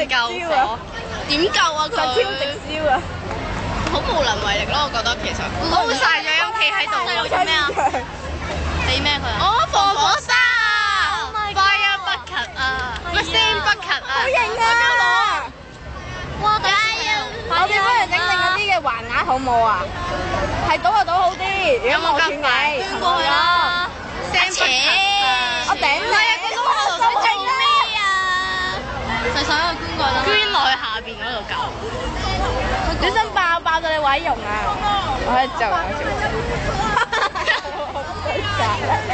救火，點救啊佢？超直燒啊！好無能為力咯，我覺得其實。冇晒咗屋企喺度，做咩啊？俾咩佢啊？哦，防火沙啊 ！Fire bucket 啊！乜 Steam bucket 啊？好型啊！哇！加油！我哋幫人整定嗰啲嘅橫額好冇啊？係倒就倒好啲，如果冇斷尾，捐過去啦！聲扯！我頂你！你做咩啊？就想去捐過啦！捐落去下邊嗰度救。小心爆到你毀容啊！我喺度做啊！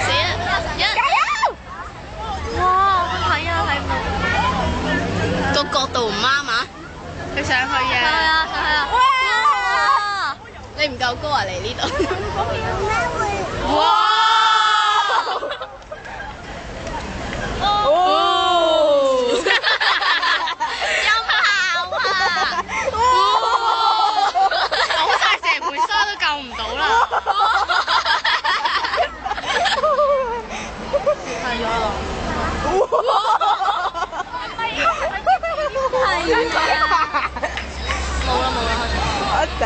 死啦！加油！哇！睇啊睇到個角度唔啱啊！佢上去嘅。係啊係啊！哇！你唔夠高啊！嚟呢度。哇！哦！有炮啊！倒晒成盆沙都救唔到啦！係咗啦！係啊！冇啦冇啦，開始。我頂！